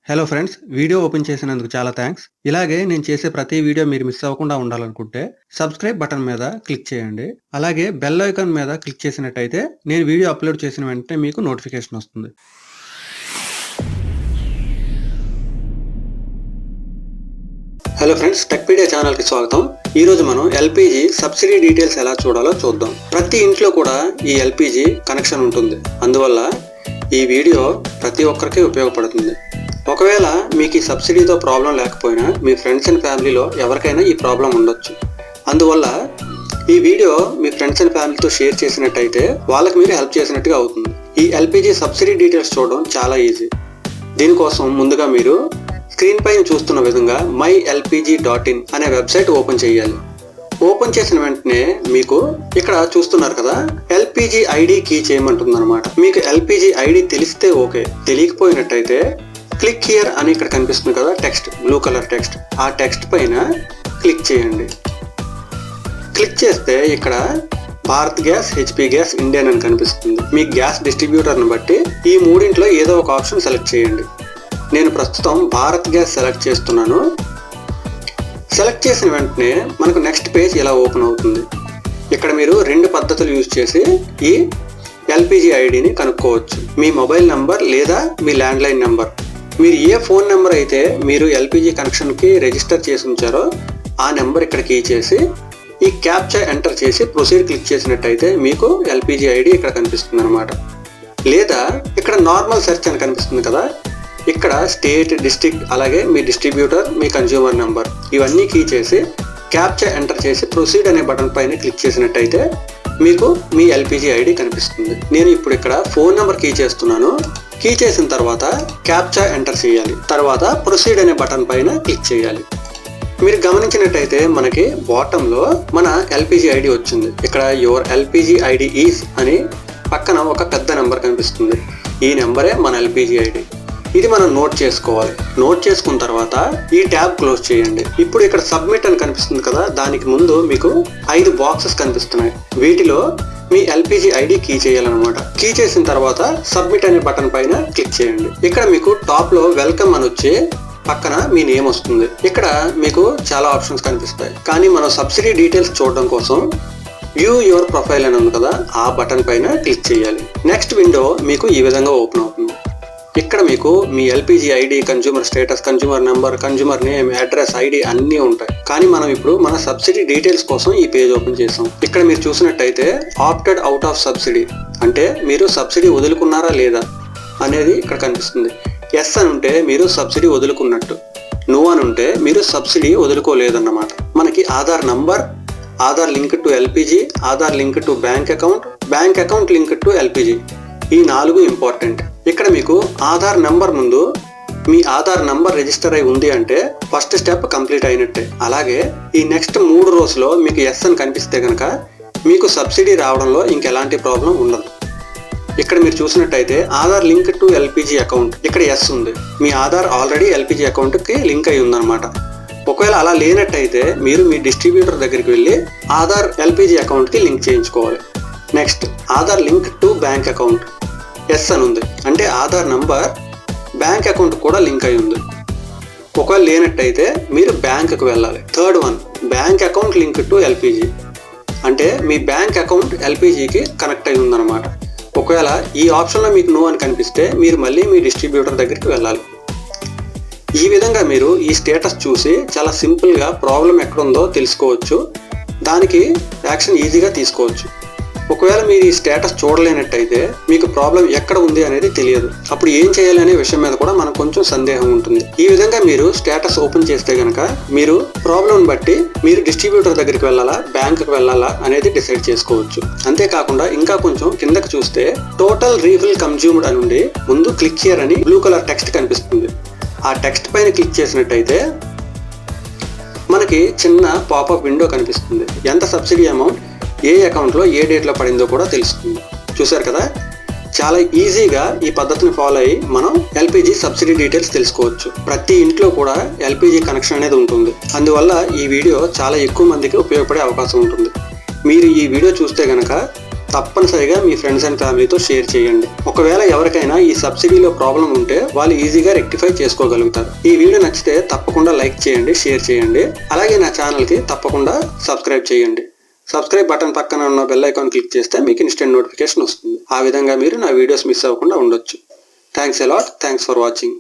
Hello friends, video open చేసినందుకు చాలా thanks. ఇలాగే నేను చేసే ప్రతి వీడియో మీరు మిస్ అవ్వకుండా ఉండాలనుకుంటే సబ్స్క్రైబ్ బటన్ మీద క్లిక్ చేయండి. అలాగే బెల్ ఐకాన్ మీద క్లిక్ చేసినట్టయితే నేను వీడియో అప్లోడ్ చేసిన వెంటనే మీకు నోటిఫికేషన్ వస్తుంది. హలో ఫ్రెండ్స్, టెక్పీడియా ఛానల్కి స్వాగతం. ఈరోజు మనం ఎల్పిజి సబ్సిడీ డీటెయిల్స్ ఎలా చూడాలో చూద్దాం. ప్రతి ఇంట్లో కూడా ఈ ఎల్పిజి కనెక్షన్ ఉంటుంది. అందువల్ల ఈ వీడియో ప్రతి ఒక్కరికి ఉపయోగపడుతుంది. ఒకవేళ మీకు ఈ సబ్సిడీతో ప్రాబ్లం లేకపోయినా మీ ఫ్రెండ్స్ అండ్ ఫ్యామిలీలో ఎవరికైనా ఈ ప్రాబ్లం ఉండొచ్చు. అందువల్ల ఈ వీడియో మీ ఫ్రెండ్స్ అండ్ ఫ్యామిలీతో షేర్ చేసినట్టయితే వాళ్ళకి మీరు హెల్ప్ చేసినట్టుగా అవుతుంది. ఈ ఎల్పిజి సబ్సిడీ డీటెయిల్స్ చూడడం చాలా ఈజీ. దీనికోసం ముందుగా మీరు స్క్రీన్ పైన చూస్తున్న విధంగా mylpg.in అనే వెబ్సైట్ ఓపెన్ చేయాలి. ఓపెన్ చేసిన వెంటనే మీకు ఇక్కడ చూస్తున్నారు కదా, ఎల్పిజి ఐడి కీ చేయమంటుంది అనమాట. మీకు ఎల్పిజి ఐడి తెలిస్తే ఓకే, తెలియకపోయినట్టయితే క్లిక్ హియర్ అని ఇక్కడ కనిపిస్తుంది కదా టెక్స్ట్, బ్లూ కలర్ టెక్స్ట్, ఆ టెక్స్ట్ పైన క్లిక్ చేయండి. క్లిక్ చేస్తే ఇక్కడ Bharat gas, HP gas, Indian అని కనిపిస్తుంది. మీ గ్యాస్ డిస్ట్రిబ్యూటర్ని బట్టి ఈ మూడింట్లో ఏదో ఒక ఆప్షన్ సెలెక్ట్ చేయండి. నేను ప్రస్తుతం భారత్ గ్యాస్ సెలెక్ట్ చేస్తున్నాను. సెలెక్ట్ చేసిన వెంటనే మనకు నెక్స్ట్ పేజ్ ఇలా ఓపెన్ అవుతుంది. ఇక్కడ మీరు రెండు పద్ధతులు యూజ్ చేసి ఈ ఎల్పిజి ఐడిని కనుక్కోవచ్చు. మీ మొబైల్ నంబర్ లేదా మీ ల్యాండ్లైన్ నెంబర్. మీరు ఏ ఫోన్ నెంబర్ అయితే మీరు ఎల్పిజి కనెక్షన్కి రిజిస్టర్ చేసి ఉంచారో ఆ నెంబర్ ఇక్కడ కీ చేసి ఈ క్యాప్చా ఎంటర్ చేసి ప్రొసీడ్ క్లిక్ చేసినట్టయితే మీకు ఎల్పిజి ఐడి ఇక్కడ కనిపిస్తుంది అనమాట. లేదా ఇక్కడ నార్మల్ సెర్చ్ అని కనిపిస్తుంది కదా, ఇక్కడ స్టేట్, డిస్ట్రిక్ట్, అలాగే మీ డిస్ట్రిబ్యూటర్, మీ కన్జ్యూమర్ నెంబర్ ఇవన్నీ కీ చేసి క్యాప్చా ఎంటర్ చేసి ప్రొసీడ్ అనే బటన్ పైన క్లిక్ చేసినట్టయితే మీకు మీ ఎల్పిజి ఐడి కనిపిస్తుంది. నేను ఇప్పుడు ఇక్కడ ఫోన్ నెంబర్ కీ చేస్తున్నాను. కీ చేసిన తర్వాత క్యాప్చా ఎంటర్ చేయాలి. తర్వాత ప్రొసీడ్ అనే బటన్ పైన క్లిక్ చేయాలి. మీరు గమనించినట్టయితే మనకి బాటంలో మన ఎల్పిజి ఐడి వచ్చింది. ఇక్కడ యువర్ ఎల్పిజి ఐడి ఈజ్ అని పక్కన ఒక పెద్ద నెంబర్ కనిపిస్తుంది. ఈ నెంబరే మన ఎల్పిజి ఐడి. ఇది మనం నోట్ చేసుకోవాలి. నోట్ చేసుకున్న తర్వాత ఈ ట్యాబ్ క్లోజ్ చేయండి. ఇప్పుడు ఇక్కడ సబ్మిట్ అని కనిపిస్తుంది కదా, దానికి ముందు మీకు 5 బాక్సెస్ కనిపిస్తున్నాయి. వీటిలో మీ ఎల్పిజి ఐడి కీ చేయాలన్నమాట. కీ చేసిన తర్వాత సబ్మిట్ అనే బటన్ పైన క్లిక్ చేయండి. ఇక్కడ మీకు టాప్ లో వెల్కమ్ అని వచ్చి పక్కన మీ నేమ్ వస్తుంది. ఇక్కడ మీకు చాలా ఆప్షన్స్ కనిపిస్తాయి. కానీ మనం సబ్సిడీ డీటెయిల్స్ చూడడం కోసం వ్యూ యువర్ ప్రొఫైల్ అని ఉంది కదా, ఆ బటన్ పైన క్లిక్ చేయాలి. నెక్స్ట్ విండో మీకు ఈ విధంగా ఓపెన్ అవుతుంది. ఇక్కడ మీకు మీ LPG ID, consumer status, consumer number, consumer name, address, ID అన్నీ ఉంటాయి. కానీ మనం ఇప్పుడు మన సబ్సిడీ డీటెయిల్స్ కోసం ఈ పేజ్ ఓపెన్ చేసాం. ఇక్కడ మీరు చూసినట్టయితే ఆప్టెడ్ అవుట్ ఆఫ్ సబ్సిడీ అంటే మీరు సబ్సిడీ వదులుకున్నారా లేదా అనేది ఇక్కడ కనిపిస్తుంది. ఎస్ అని ఉంటే మీరు సబ్సిడీ వదులుకున్నట్టు, నో అని ఉంటే మీరు సబ్సిడీ వదులుకోలేదన్నమాట. మనకి Aadhaar number, Aadhaar link to LPG, Aadhaar link to bank account, bank account link to LPG, ఈ 4 ఇంపార్టెంట్. ఇక్కడ మీకు ఆధార్ నంబర్ ముందు మీ ఆధార్ నంబర్ రిజిస్టర్ అయి ఉంది అంటే ఫస్ట్ స్టెప్ కంప్లీట్ అయినట్టే. అలాగే ఈ నెక్స్ట్ 3 రోజులో మీకు ఎస్ అని కనిపిస్తే కనుక మీకు సబ్సిడీ రావడంలో ఇంకెలాంటి ప్రాబ్లం ఉండదు. ఇక్కడ మీరు చూసినట్టయితే Aadhaar link to LPG account, ఇక్కడ ఎస్ ఉంది. మీ ఆధార్ ఆల్రెడీ ఎల్పిజి అకౌంట్కి లింక్ అయి ఉందన్నమాట. ఒకవేళ అలా లేనట్టయితే మీరు మీ డిస్ట్రిబ్యూటర్ దగ్గరికి వెళ్ళి ఆధార్ ఎల్పిజి అకౌంట్కి లింక్ చేయించుకోవాలి. Next Aadhaar link to bank account, yes అని ఉంది అంటే ఆధార్ నంబర్ బ్యాంక్ అకౌంట్ కూడా లింక్ అయి ఉంది. ఒకవేళ లేనట్టయితే మీరు బ్యాంకుకి వెళ్ళాలి. Third one bank account link to LPG అంటే మీ బ్యాంక్ అకౌంట్ ఎల్పిజికి కనెక్ట్ అయి ఉందన్నమాట. ఒకవేళ ఈ ఆప్షన్లో మీకు నో అని కనిపిస్తే మీరు మళ్ళీ మీ డిస్ట్రిబ్యూటర్ దగ్గరికి వెళ్ళాలి. ఈ విధంగా మీరు ఈ స్టేటస్ చూసి చాలా సింపుల్గా ప్రాబ్లం ఎక్కడుందో తెలుసుకోవచ్చు. దానికి యాక్షన్ ఈజీగా తీసుకోవచ్చు. ఒకవేళ మీరు ఈ స్టేటస్ చూడలేనట్టయితే మీకు ప్రాబ్లం ఎక్కడ ఉంది అనేది తెలియదు. అప్పుడు ఏం చేయాలి అనే విషయం మీద కూడా మనకు కొంచెం సందేహం ఉంటుంది. ఈ విధంగా మీరు స్టేటస్ ఓపెన్ చేస్తే కనుక మీరు ప్రాబ్లం బట్టి మీరు డిస్ట్రిబ్యూటర్ దగ్గరికి వెళ్ళాలా, బ్యాంకుకి వెళ్ళాలా అనేది డిసైడ్ చేసుకోవచ్చు. అంతేకాకుండా ఇంకా కొంచెం కిందకి చూస్తే టోటల్ రీఫిల్ కన్జ్యూమ్డ్ అని ఉండి ముందు క్లిక్ హియర్ అని బ్లూ కలర్ టెక్స్ట్ కనిపిస్తుంది. ఆ టెక్స్ట్ పైన క్లిక్ చేసినట్టయితే మనకి చిన్న పాపప్ విండో కనిపిస్తుంది. ఎంత సబ్సిడీ అమౌంట్ ఏ అకౌంట్లో ఏ డేట్లో పడిందో కూడా తెలుస్తుంది. చూసారు కదా, చాలా ఈజీగా ఈ పద్ధతిని ఫాలో అయ్యి మనం ఎల్పిజి సబ్సిడీ డీటెయిల్స్ తెలుసుకోవచ్చు. ప్రతి ఇంట్లో కూడా ఎల్పిజి కనెక్షన్ అనేది ఉంటుంది. అందువల్ల ఈ వీడియో చాలా ఎక్కువ మందికి ఉపయోగపడే అవకాశం ఉంటుంది. మీరు ఈ వీడియో చూస్తే కనుక తప్పనిసరిగా మీ ఫ్రెండ్స్ అండ్ ఫ్యామిలీతో షేర్ చేయండి. ఒకవేళ ఎవరికైనా ఈ సబ్సిడీలో ప్రాబ్లం ఉంటే వాళ్ళు ఈజీగా రెక్టిఫై చేసుకోగలుగుతారు. ఈ వీడియో నచ్చితే తప్పకుండా లైక్ చేయండి, షేర్ చేయండి. అలాగే నా ఛానల్కి తప్పకుండా సబ్స్క్రైబ్ చేయండి. సబ్స్క్రైబ్ బటన్ పక్కన ఉన్న బెల్ ఐకాన్ క్లిక్ చేస్తే మీకు ఇన్స్టెంట్ నోటిఫికేషన్ వస్తుంది. ఆ విధంగా మీరు నా వీడియోస్ మిస్ అవ్వకుండా ఉండొచ్చు. Thanks a lot. Thanks for watching.